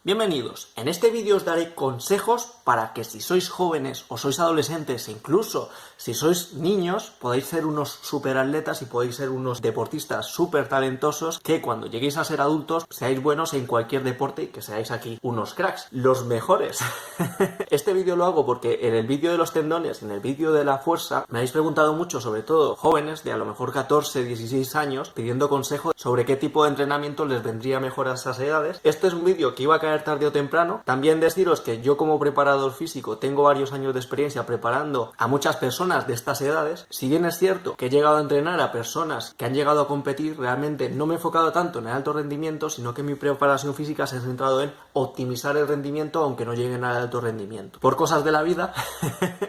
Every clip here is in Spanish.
Bienvenidos. En este vídeo os daré consejos para que si sois jóvenes o sois adolescentes e incluso si sois niños podáis ser unos superatletas y podéis ser unos deportistas súper talentosos que cuando lleguéis a ser adultos seáis buenos en cualquier deporte y que seáis aquí unos cracks, los mejores. Este vídeo lo hago porque en el vídeo de los tendones, en el vídeo de la fuerza, me habéis preguntado mucho, sobre todo jóvenes de a lo mejor 14, 16 años, pidiendo consejos sobre qué tipo de entrenamiento les vendría mejor a esas edades. Este es un vídeo que iba a caer tarde o temprano. También deciros que yo como preparador físico tengo varios años de experiencia preparando a muchas personas de estas edades. Si bien es cierto que he llegado a entrenar a personas que han llegado a competir, realmente no me he enfocado tanto en el alto rendimiento, sino que mi preparación física se ha centrado en optimizar el rendimiento aunque no lleguen al alto rendimiento. Por cosas de la vida,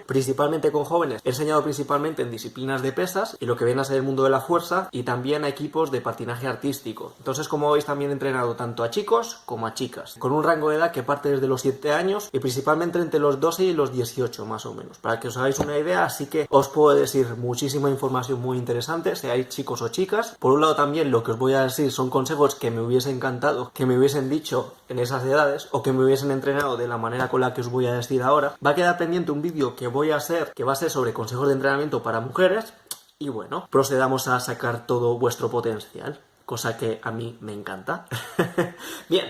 principalmente con jóvenes, he enseñado principalmente en disciplinas de pesas y lo que viene a ser el mundo de la fuerza y también a equipos de patinaje artístico. Entonces, como veis, también he entrenado tanto a chicos como a chicas, con un rango de edad que parte desde los 7 años y principalmente entre los 12 y los 18 más o menos, para que os hagáis una idea. Así que os puedo decir muchísima información muy interesante, seáis chicos o chicas. Por un lado, también lo que os voy a decir son consejos que me hubiese encantado que me hubiesen dicho en esas edades o que me hubiesen entrenado de la manera con la que os voy a decir ahora. Va a quedar pendiente un vídeo que voy a hacer, que va a ser sobre consejos de entrenamiento para mujeres. Y bueno, procedamos a sacar todo vuestro potencial, cosa que a mí me encanta. Bien,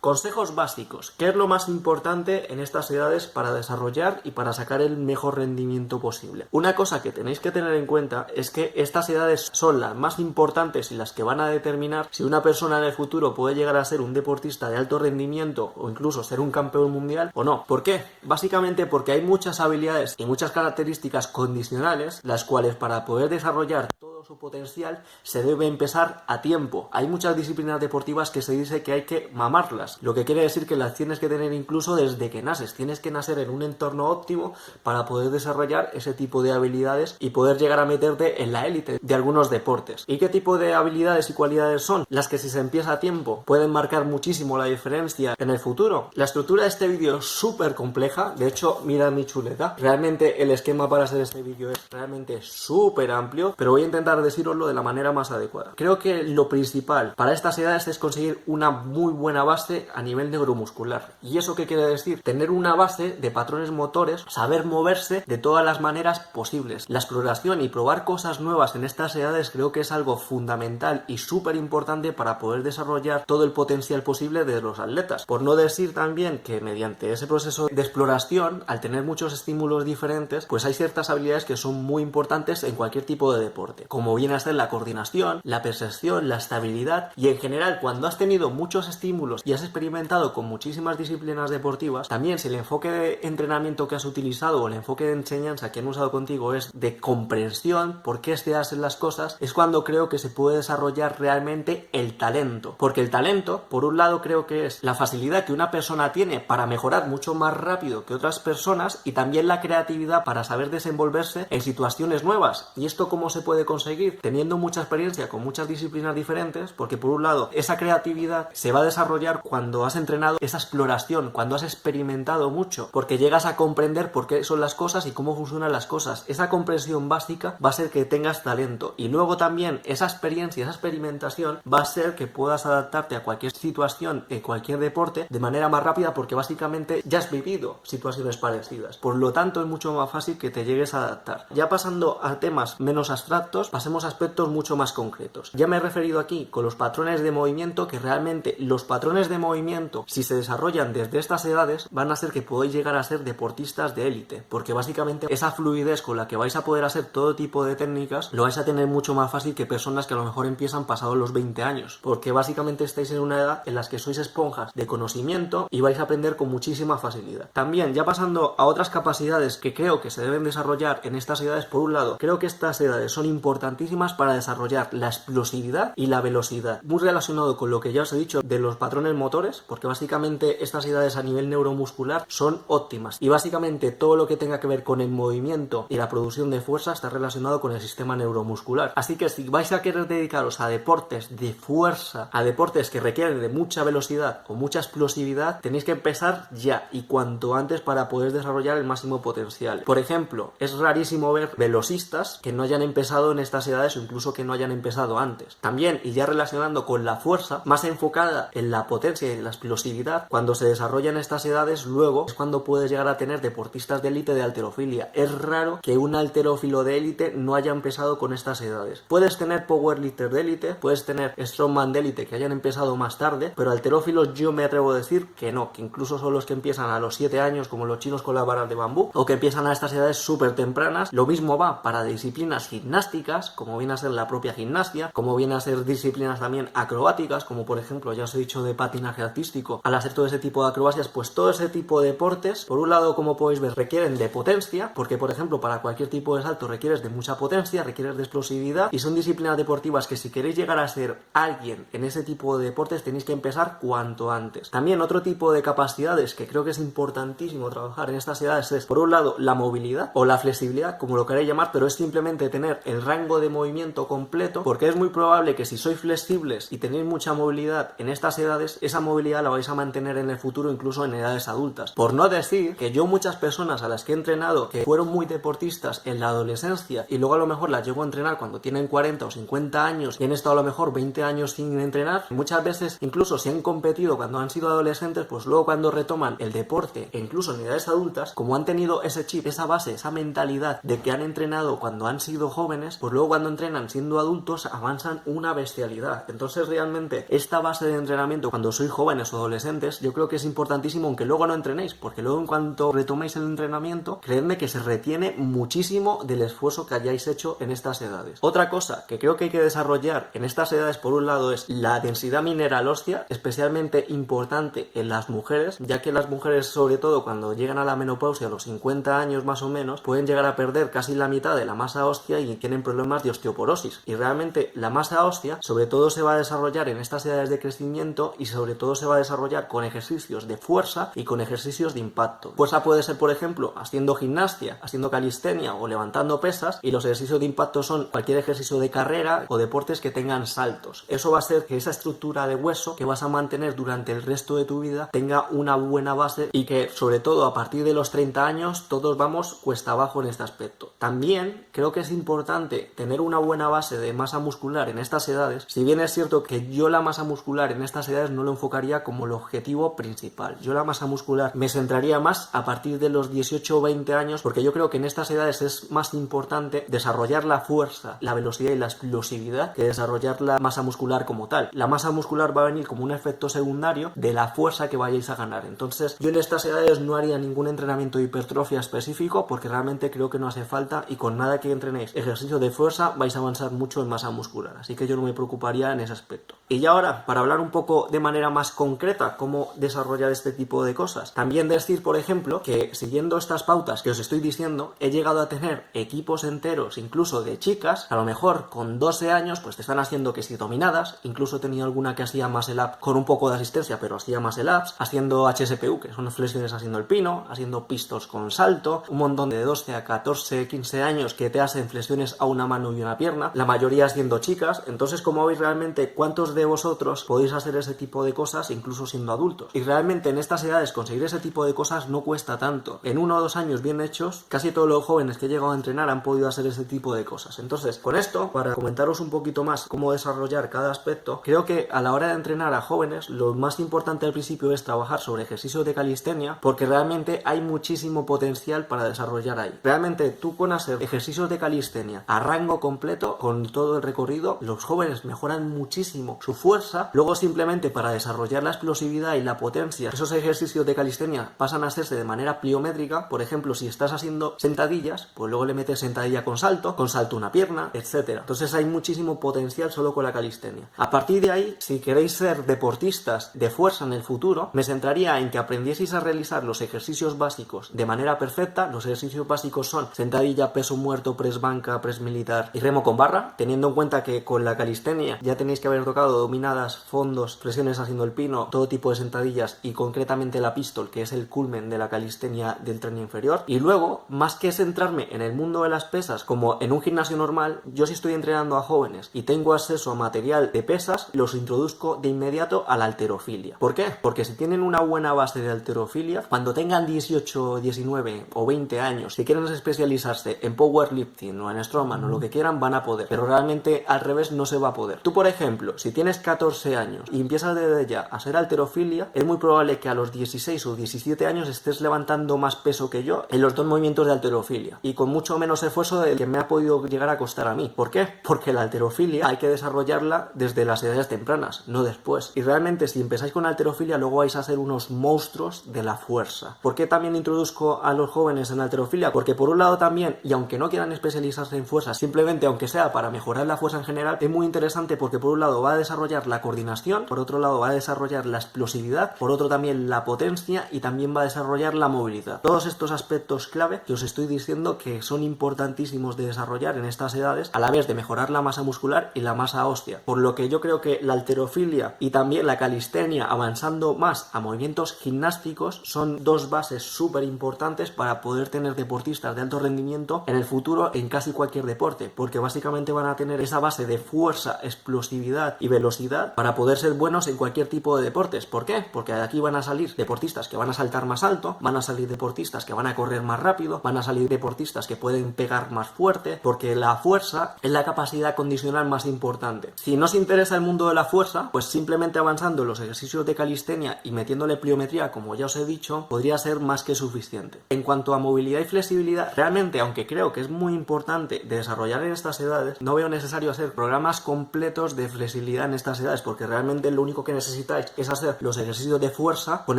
consejos básicos. ¿Qué es lo más importante en estas edades para desarrollar y para sacar el mejor rendimiento posible? Una cosa que tenéis que tener en cuenta es que estas edades son las más importantes y las que van a determinar si una persona en el futuro puede llegar a ser un deportista de alto rendimiento o incluso ser un campeón mundial o no. ¿Por qué? Básicamente porque hay muchas habilidades y muchas características condicionales, las cuales para poder desarrollar todo su potencial se debe empezar a tiempo. Hay muchas disciplinas deportivas que se dice que hay que mamarlas, lo que quiere decir que las tienes que tener incluso desde que naces. Tienes que nacer en un entorno óptimo para poder desarrollar ese tipo de habilidades y poder llegar a meterte en la élite de algunos deportes. ¿Y qué tipo de habilidades y cualidades son? Las que si se empieza a tiempo pueden marcar muchísimo la diferencia en el futuro. La estructura de este vídeo es súper compleja. De hecho, mira mi chuleta. Realmente el esquema para hacer este vídeo es realmente súper amplio, pero voy a intentar deciroslo de la manera más adecuada. Creo que lo principal para estas edades es conseguir una muy buena base a nivel neuromuscular. ¿Y eso qué quiere decir? Tener una base de patrones motores, saber moverse de todas las maneras posibles. La exploración y probar cosas nuevas en estas edades creo que es algo fundamental y súper importante para poder desarrollar todo el potencial posible de los atletas. Por no decir también que mediante ese proceso de exploración, al tener muchos estímulos diferentes, pues hay ciertas habilidades que son muy importantes en cualquier tipo de deporte, como viene a ser la coordinación, la percepción, la estabilidad y en general cuando has tenido muchos estímulos y has experimentado con muchísimas disciplinas deportivas, también si el enfoque de entrenamiento que has utilizado o el enfoque de enseñanza que han usado contigo es de comprensión, por qué se hacen las cosas, es cuando creo que se puede desarrollar realmente el talento. Porque el talento, por un lado, creo que es la facilidad que una persona tiene para mejorar mucho más rápido que otras personas y también la creatividad para saber desenvolverse en situaciones nuevas. ¿Y esto cómo se puede conseguir? Teniendo mucha experiencia con muchas disciplinas diferentes, porque por un lado esa creatividad se va a desarrollar cuando has entrenado esa exploración, cuando has experimentado mucho, porque llegas a comprender por qué son las cosas y cómo funcionan las cosas. Esa comprensión básica va a ser que tengas talento y luego también esa experiencia, esa experimentación va a ser que puedas adaptarte a cualquier situación en cualquier deporte de manera más rápida porque básicamente ya has vivido situaciones parecidas. Por lo tanto es mucho más fácil que te llegues a adaptar. Ya pasando a temas menos abstractos, pasemos a aspectos mucho más concretos. Ya me he referido aquí con los patrones de movimiento, que realmente los patrones de movimiento, si se desarrollan desde estas edades, van a hacer que podáis llegar a ser deportistas de élite, porque básicamente esa fluidez con la que vais a poder hacer todo tipo de técnicas lo vais a tener mucho más fácil que personas que a lo mejor empiezan pasados los 20 años, porque básicamente estáis en una edad en la que sois esponjas de conocimiento y vais a aprender con muchísima facilidad. También, ya pasando a otras capacidades que creo que se deben desarrollar en estas edades, por un lado, creo que estas edades son importantísimas para desarrollar la explosividad y la velocidad, muy relacionado con lo que ya os he dicho de los patrones motores, porque básicamente estas edades a nivel neuromuscular son óptimas y básicamente todo lo que tenga que ver con el movimiento y la producción de fuerza está relacionado con el sistema neuromuscular. Así que si vais a querer dedicaros a deportes de fuerza, a deportes que requieren de mucha velocidad o mucha explosividad, tenéis que empezar ya y cuanto antes para poder desarrollar el máximo potencial. Por ejemplo, es rarísimo ver velocistas que no hayan empezado en estas estas edades o incluso que no hayan empezado antes. También, y ya relacionando con la fuerza, más enfocada en la potencia y en la explosividad, cuando se desarrolla en estas edades, luego es cuando puedes llegar a tener deportistas de élite de halterofilia. Es raro que un halterófilo de élite no haya empezado con estas edades. Puedes tener powerlifter de élite, puedes tener strongman de élite que hayan empezado más tarde, pero halterófilos yo me atrevo a decir que no, que incluso son los que empiezan a los 7 años, como los chinos con las varas de bambú, o que empiezan a estas edades súper tempranas. Lo mismo va para disciplinas gimnásticas, como viene a ser la propia gimnasia, como viene a ser disciplinas también acrobáticas, como por ejemplo, ya os he dicho, de patinaje artístico. Al hacer todo ese tipo de acrobacias, pues todo ese tipo de deportes, por un lado, como podéis ver, requieren de potencia, porque por ejemplo, para cualquier tipo de salto requieres de mucha potencia, requieres de explosividad, y son disciplinas deportivas que si queréis llegar a ser alguien en ese tipo de deportes tenéis que empezar cuanto antes. También otro tipo de capacidades que creo que es importantísimo trabajar en estas edades es, por un lado, la movilidad o la flexibilidad, como lo queréis llamar, pero es simplemente tener el rango de movimiento completo, porque es muy probable que si sois flexibles y tenéis mucha movilidad en estas edades, esa movilidad la vais a mantener en el futuro, incluso en edades adultas. Por no decir que yo muchas personas a las que he entrenado que fueron muy deportistas en la adolescencia y luego a lo mejor las llego a entrenar cuando tienen 40 o 50 años y han estado a lo mejor 20 años sin entrenar, muchas veces incluso si han competido cuando han sido adolescentes, pues luego cuando retoman el deporte e incluso en edades adultas, como han tenido ese chip, esa base, esa mentalidad de que han entrenado cuando han sido jóvenes, pues luego cuando entrenan siendo adultos avanzan una bestialidad. Entonces realmente esta base de entrenamiento cuando sois jóvenes o adolescentes yo creo que es importantísimo, aunque luego no entrenéis, porque luego en cuanto retoméis el entrenamiento, creedme que se retiene muchísimo del esfuerzo que hayáis hecho en estas edades. Otra cosa que creo que hay que desarrollar en estas edades, por un lado, es la densidad mineral ósea, especialmente importante en las mujeres, ya que las mujeres, sobre todo cuando llegan a la menopausia a los 50 años más o menos, pueden llegar a perder casi la mitad de la masa ósea y tienen problemas de osteoporosis. Y realmente la masa ósea sobre todo se va a desarrollar en estas edades de crecimiento y sobre todo se va a desarrollar con ejercicios de fuerza y con ejercicios de impacto. Fuerza puede ser, por ejemplo, haciendo gimnasia, haciendo calistenia o levantando pesas, y los ejercicios de impacto son cualquier ejercicio de carrera o deportes que tengan saltos. Eso va a hacer que esa estructura de hueso que vas a mantener durante el resto de tu vida tenga una buena base y que sobre todo a partir de los 30 años todos vamos cuesta abajo en este aspecto. También creo que es importante tener una buena base de masa muscular en estas edades, si bien es cierto que yo la masa muscular en estas edades no lo enfocaría como el objetivo principal. Yo la masa muscular me centraría más a partir de los 18 o 20 años, porque yo creo que en estas edades es más importante desarrollar la fuerza, la velocidad y la explosividad que desarrollar la masa muscular como tal. La masa muscular va a venir como un efecto secundario de la fuerza que vayáis a ganar. Entonces yo en estas edades no haría ningún entrenamiento de hipertrofia específico, porque realmente creo que no hace falta, y con nada que entrenéis ejercicio de fuerza vais a avanzar mucho en masa muscular, así que yo no me preocuparía en ese aspecto. Y ya ahora, para hablar un poco de manera más concreta cómo desarrollar este tipo de cosas, también decir, por ejemplo, que siguiendo estas pautas que os estoy diciendo, he llegado a tener equipos enteros, incluso de chicas, a lo mejor con 12 años, pues te están haciendo que si dominadas, incluso he tenido alguna que hacía muscle up con un poco de asistencia, pero hacía muscle ups, haciendo HSPU, que son flexiones haciendo el pino, haciendo pistols con salto, un montón de 12 a 14, 15 años que te hacen flexiones a una mano y una pierna, la mayoría siendo chicas. Entonces, como veis, realmente cuántos de vosotros podéis hacer ese tipo de cosas incluso siendo adultos, y realmente en estas edades conseguir ese tipo de cosas no cuesta tanto. En 1 o 2 años bien hechos, casi todos los jóvenes que he llegado a entrenar han podido hacer ese tipo de cosas. Entonces, con esto, para comentaros un poquito más cómo desarrollar cada aspecto, creo que a la hora de entrenar a jóvenes, lo más importante al principio es trabajar sobre ejercicios de calistenia, porque realmente hay muchísimo potencial para desarrollar ahí. Realmente tú con hacer ejercicios de calistenia a rango completo, con todo el recorrido, los jóvenes mejoran muchísimo su fuerza. Luego simplemente para desarrollar la explosividad y la potencia, esos ejercicios de calistenia pasan a hacerse de manera pliométrica. Por ejemplo, si estás haciendo sentadillas, pues luego le metes sentadilla con salto una pierna, etcétera. Entonces hay muchísimo potencial solo con la calistenia. A partir de ahí, si queréis ser deportistas de fuerza en el futuro, me centraría en que aprendieseis a realizar los ejercicios básicos de manera perfecta. Los ejercicios básicos son sentadilla, peso muerto, press banca, press militar y remo con barra, teniendo en cuenta que con la calistenia ya tenéis que haber tocado dominadas, fondos, flexiones haciendo el pino, todo tipo de sentadillas y concretamente la pistol, que es el culmen de la calistenia del tren inferior. Y luego, más que centrarme en el mundo de las pesas como en un gimnasio normal, yo si estoy entrenando a jóvenes y tengo acceso a material de pesas, los introduzco de inmediato a la halterofilia. ¿Por qué? Porque si tienen una buena base de halterofilia, cuando tengan 18, 19 o 20 años, si quieren especializarse en powerlifting o en strongman o lo que quieran van a poder, pero realmente al revés no se va a poder. Tú, por ejemplo, si tienes 14 años y empiezas desde ya a hacer halterofilia, es muy probable que a los 16 o 17 años estés levantando más peso que yo en los dos movimientos de halterofilia y con mucho menos esfuerzo del que me ha podido llegar a costar a mí. ¿Por qué? Porque la halterofilia hay que desarrollarla desde las edades tempranas, no después. Y realmente si empezáis con halterofilia luego vais a ser unos monstruos de la fuerza. ¿Por qué también introduzco a los jóvenes en halterofilia? Porque por un lado también, y aunque no quieran especializarse en fuerza, simplemente aunque sea para mejorar la fuerza en general, es muy interesante porque por un lado va a desarrollar la coordinación, por otro lado va a desarrollar la explosividad, por otro también la potencia y también va a desarrollar la movilidad. Todos estos aspectos clave que os estoy diciendo que son importantísimos de desarrollar en estas edades, a la vez de mejorar la masa muscular y la masa ósea. Por lo que yo creo que la halterofilia y también la calistenia avanzando más a movimientos gimnásticos son dos bases súper importantes para poder tener deportistas de alto rendimiento en el futuro en casi cualquier deporte, porque básicamente van a tener esa base de fuerza, explosividad y velocidad para poder ser buenos en cualquier tipo de deportes. ¿Por qué? Porque de aquí van a salir deportistas que van a saltar más alto, van a salir deportistas que van a correr más rápido, van a salir deportistas que pueden pegar más fuerte, porque la fuerza es la capacidad condicional más importante. Si no os interesa el mundo de la fuerza, pues simplemente avanzando en los ejercicios de calistenia y metiéndole pliometría, como ya os he dicho, podría ser más que suficiente. En cuanto a movilidad y flexibilidad, realmente, aunque creo que es muy importante de desarrollar en estas edades, no veo necesario hacer programas completos de flexibilidad en estas edades, porque realmente lo único que necesitáis es hacer los ejercicios de fuerza con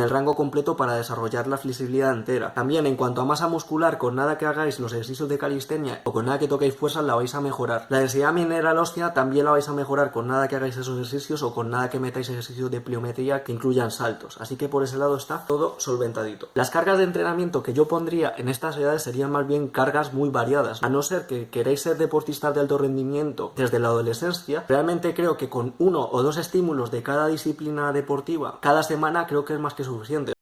el rango completo para desarrollar la flexibilidad entera. También en cuanto a masa muscular, con nada que hagáis los ejercicios de calistenia o con nada que toquéis fuerza, la vais a mejorar. La densidad mineral ósea también la vais a mejorar con nada que hagáis esos ejercicios o con nada que metáis ejercicios de pliometría que incluyan saltos. Así que por ese lado está todo solventadito. Las cargas de entrenamiento que yo pondría en estas edades serían más bien cargas muy variadas. A no ser que queréis ser deportistas de alto rendimiento desde la adolescencia, realmente creo que con 1 o 2 estímulos de cada disciplina deportiva cada semana creo que es más que suficiente.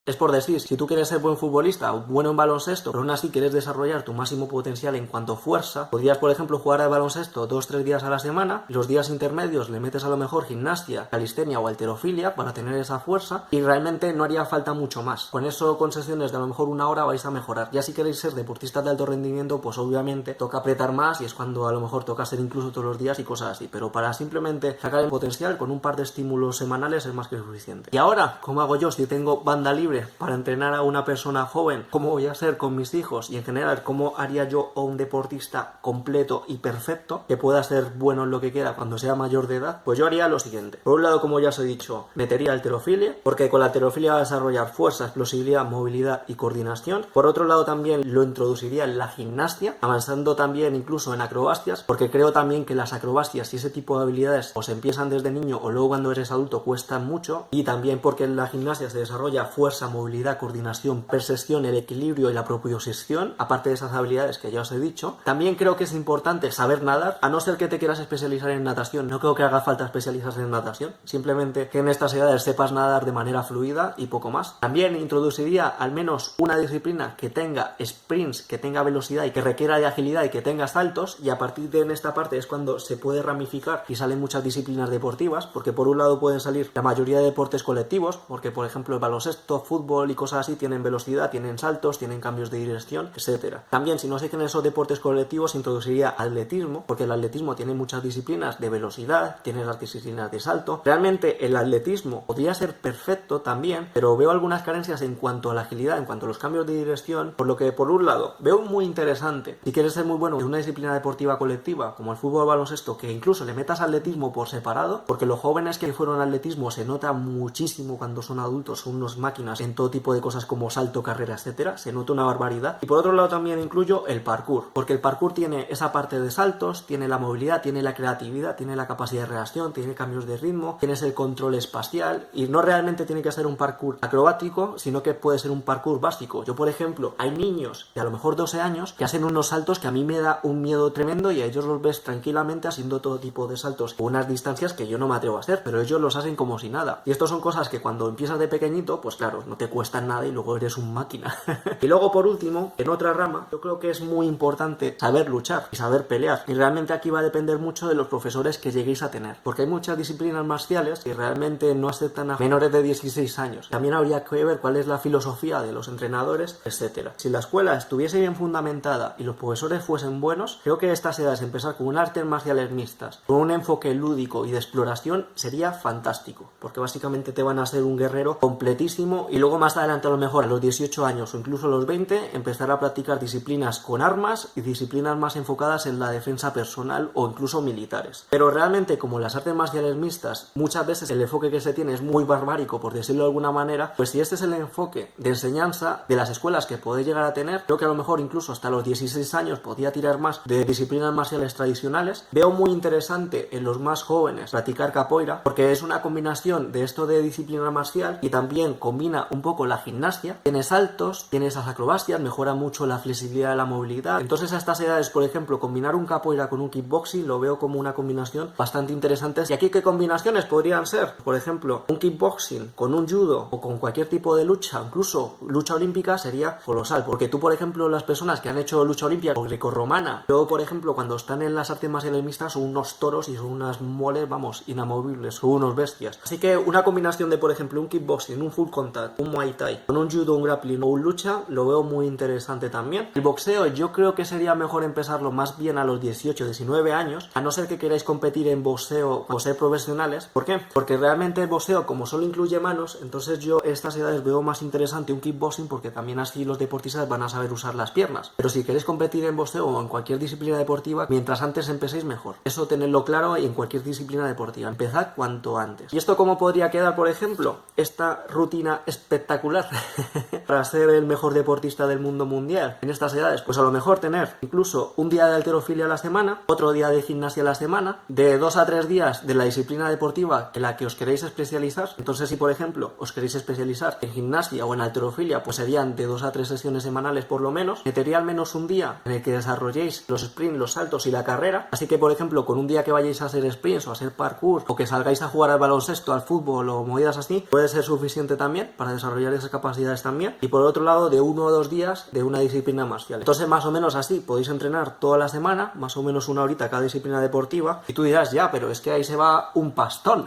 Es por decir, si tú quieres ser buen futbolista o bueno en baloncesto, pero aún así quieres desarrollar tu máximo potencial en cuanto a fuerza, podrías, por ejemplo, jugar al baloncesto 2-3 días a la semana, y los días intermedios le metes a lo mejor gimnasia, calistenia o halterofilia para tener esa fuerza, y realmente no haría falta mucho más. Con eso, con sesiones de a lo mejor 1 hora vais a mejorar. Ya si queréis ser deportistas de alto rendimiento, pues obviamente toca apretar más y es cuando a lo mejor toca hacer incluso todos los días y cosas así, pero para simplemente sacar el potencial con un par de estímulos semanales es más que suficiente. Y ahora, ¿cómo hago yo si tengo banda libre para entrenar a una persona joven? ¿Cómo voy a hacer con mis hijos? Y en general, ¿cómo haría yo a un deportista completo y perfecto que pueda ser bueno en lo que quiera cuando sea mayor de edad? Pues yo haría lo siguiente. Por un lado, como ya os he dicho, metería halterofilia, porque con la halterofilia va a desarrollar fuerza, explosividad, movilidad y coordinación. Por otro lado, también lo introduciría en la gimnasia, avanzando también incluso en acrobacias, porque creo también que las acrobacias y ese tipo de habilidades os empiezan desde niño o luego cuando eres adulto cuestan mucho, y también porque en la gimnasia se desarrolla fuerza, movilidad, coordinación, percepción, el equilibrio y la propiocepción, aparte de esas habilidades que ya os he dicho. También creo que es importante saber nadar, a no ser que te quieras especializar en natación. No creo que haga falta especializarse en natación, simplemente que en estas edades sepas nadar de manera fluida y poco más. También introduciría al menos una disciplina que tenga sprints, que tenga velocidad y que requiera de agilidad y que tenga saltos, y a partir de en esta parte es cuando se puede ramificar y salen muchas disciplinas deportivas, porque por un lado pueden salir la mayoría de deportes colectivos, porque por ejemplo el baloncesto, fútbol y cosas así tienen velocidad, tienen saltos, tienen cambios de dirección, etcétera. También, si no sé qué en esos deportes colectivos, introduciría atletismo, porque el atletismo tiene muchas disciplinas de velocidad, tiene las disciplinas de salto. Realmente el atletismo podría ser perfecto también, pero veo algunas carencias en cuanto a la agilidad, en cuanto a los cambios de dirección, por lo que por un lado veo muy interesante, si quieres ser muy bueno en una disciplina deportiva colectiva como el fútbol o el baloncesto, que incluso le metas atletismo por separado, porque los jóvenes que fueron atletismo se nota muchísimo cuando son adultos, son unos máquinas en todo tipo de cosas como salto, carrera, etcétera, se nota una barbaridad. Y por otro lado también incluyo el parkour, porque el parkour tiene esa parte de saltos, tiene la movilidad, tiene la creatividad, tiene la capacidad de reacción, tiene cambios de ritmo, tienes el control espacial, y no realmente tiene que ser un parkour acrobático, sino que puede ser un parkour básico. Yo, por ejemplo, hay niños de a lo mejor 12 años que hacen unos saltos que a mí me da un miedo tremendo, y a ellos los ves tranquilamente haciendo todo tipo de saltos con unas distancias que yo no me atrevo a hacer, pero ellos los hacen como si nada. Y estos son cosas que cuando empiezas de pequeñito, pues claro, no te cuestan nada y luego eres un máquina. Y luego, por último, en otra rama, yo creo que es muy importante saber luchar y saber pelear. Y realmente aquí va a depender mucho de los profesores que lleguéis a tener, porque hay muchas disciplinas marciales que realmente no aceptan a menores de 16 años. También habría que ver cuál es la filosofía de los entrenadores, etcétera. Si la escuela estuviese bien fundamentada y los profesores fuesen buenos, creo que estas edades empezar con unas artes marciales mixtas, con un enfoque lúdico y de exploración sería fantástico, porque básicamente te van a ser un guerrero completísimo y luego más adelante a lo mejor a los 18 años o incluso a los 20 empezar a practicar disciplinas con armas y disciplinas más enfocadas en la defensa personal o incluso militares. Pero realmente como las artes marciales mixtas muchas veces el enfoque que se tiene es muy barbárico, por decirlo de alguna manera, pues si este es el enfoque de enseñanza de las escuelas que podéis llegar a tener, creo que a lo mejor incluso hasta los 16 años podía tirar más de disciplinas marciales tradicionales. Veo muy interesante en los más jóvenes practicar capoeira porque es una combinación de esto de disciplina marcial y también combina un poco la gimnasia, tiene saltos, tiene esas acrobacias, mejora mucho la flexibilidad de la movilidad. Entonces a estas edades, por ejemplo, combinar un capoeira con un kickboxing lo veo como una combinación bastante interesante. Y aquí, ¿qué combinaciones podrían ser? Por ejemplo, un kickboxing con un judo o con cualquier tipo de lucha, incluso lucha olímpica, sería colosal, porque tú, por ejemplo, las personas que han hecho lucha olímpica o grecorromana, luego, por ejemplo, cuando están en las artes marciales mixtas son unos toros y son unas moles, vamos, inamovibles, son unos bestias. Así que una combinación de, por ejemplo, un kickboxing, un full contact, un muay thai, con un judo, un grappling o un lucha, lo veo muy interesante también. El boxeo yo creo que sería mejor empezarlo más bien a los 18, 19 años, a no ser que queráis competir en boxeo o ser profesionales. ¿Por qué? Porque realmente el boxeo, como solo incluye manos, entonces yo estas edades veo más interesante un kickboxing porque también así los deportistas van a saber usar las piernas. Pero si queréis competir en boxeo o en cualquier disciplina deportiva, mientras antes empecéis mejor. Eso tenedlo claro y en cualquier disciplina deportiva. Empezad cuanto antes. ¿Y esto cómo podría quedar, por ejemplo? Esta rutina espectacular para ser el mejor deportista del mundo mundial en estas edades. Pues a lo mejor tener incluso un día de halterofilia a la semana, otro día de gimnasia a la semana, de 2 a 3 días de la disciplina deportiva en la que os queréis especializar. Entonces, si por ejemplo os queréis especializar en gimnasia o en halterofilia, pues serían de 2 a 3 sesiones semanales por lo menos. Metería al menos un día en el que desarrolléis los sprints, los saltos y la carrera. Así que, por ejemplo, con un día que vayáis a hacer sprints o a hacer parkour o que salgáis a jugar al baloncesto, al fútbol o movidas así, puede ser suficiente también para desarrollar esas capacidades también. Y por otro lado, de 1 o 2 días de una disciplina marcial. Entonces, más o menos así, podéis entrenar toda la semana, más o menos una horita cada disciplina deportiva. Y tú dirás, ya, pero es que ahí se va un pastón.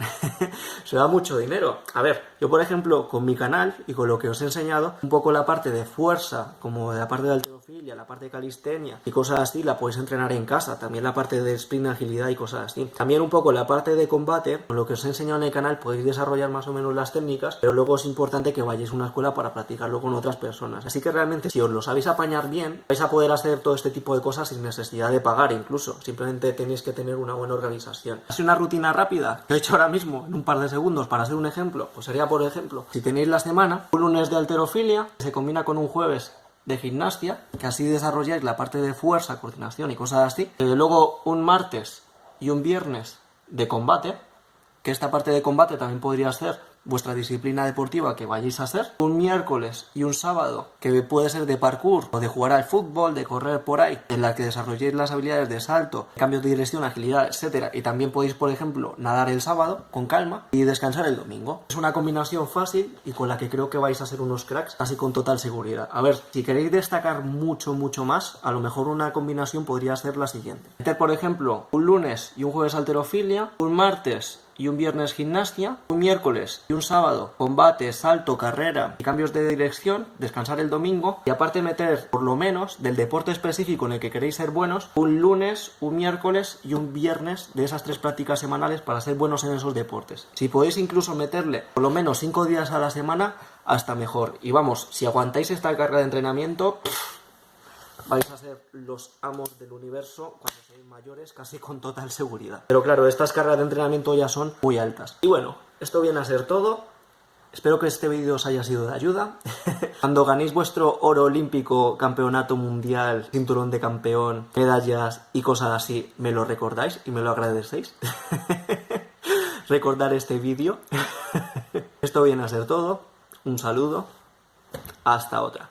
Se va mucho dinero. A ver, yo por ejemplo, con mi canal y con lo que os he enseñado, un poco la parte de fuerza, como la parte de halterofilia, la parte de calistenia y cosas así, la podéis entrenar en casa. También la parte de sprint, agilidad y cosas así. También un poco la parte de combate, con lo que os he enseñado en el canal, podéis desarrollar más o menos las técnicas, pero luego es importante que vayáis a una escuela para practicarlo con otras personas. Así que realmente, si os lo sabéis apañar bien, vais a poder hacer todo este tipo de cosas sin necesidad de pagar incluso. Simplemente tenéis que tener una buena organización. Así una rutina rápida que he hecho ahora mismo en un par de segundos para hacer un ejemplo, pues sería, por ejemplo, si tenéis la semana, un lunes de halterofilia, que se combina con un jueves de gimnasia, que así desarrolláis la parte de fuerza, coordinación y cosas así. Luego un martes y un viernes de combate, que esta parte de combate también podría ser vuestra disciplina deportiva que vayáis a hacer. Un miércoles y un sábado que puede ser de parkour o de jugar al fútbol, de correr por ahí, en la que desarrolléis las habilidades de salto, cambios de dirección, agilidad, etcétera. Y también podéis, por ejemplo, nadar el sábado con calma y descansar el domingo. Es una combinación fácil y con la que creo que vais a ser unos cracks, casi con total seguridad. A ver, si queréis destacar mucho más, a lo mejor una combinación podría ser la siguiente. Meter, por ejemplo, un lunes y un jueves halterofilia, un martes y un viernes gimnasia, un miércoles y un sábado combate, salto, carrera y cambios de dirección, descansar el domingo y aparte meter por lo menos del deporte específico en el que queréis ser buenos, un lunes, un miércoles y un viernes de esas 3 prácticas semanales para ser buenos en esos deportes. Si podéis incluso meterle por lo menos 5 días a la semana, hasta mejor. Y vamos, si aguantáis esta carga de entrenamiento, vais a ser los amos del universo cuando seáis mayores, casi con total seguridad. Pero claro, estas cargas de entrenamiento ya son muy altas. Y bueno, esto viene a ser todo. Espero que este vídeo os haya sido de ayuda. Cuando ganéis vuestro oro olímpico, campeonato mundial, cinturón de campeón, medallas y cosas así, me lo recordáis y me lo agradecéis. Recordar este vídeo. Esto viene a ser todo. Un saludo. Hasta otra.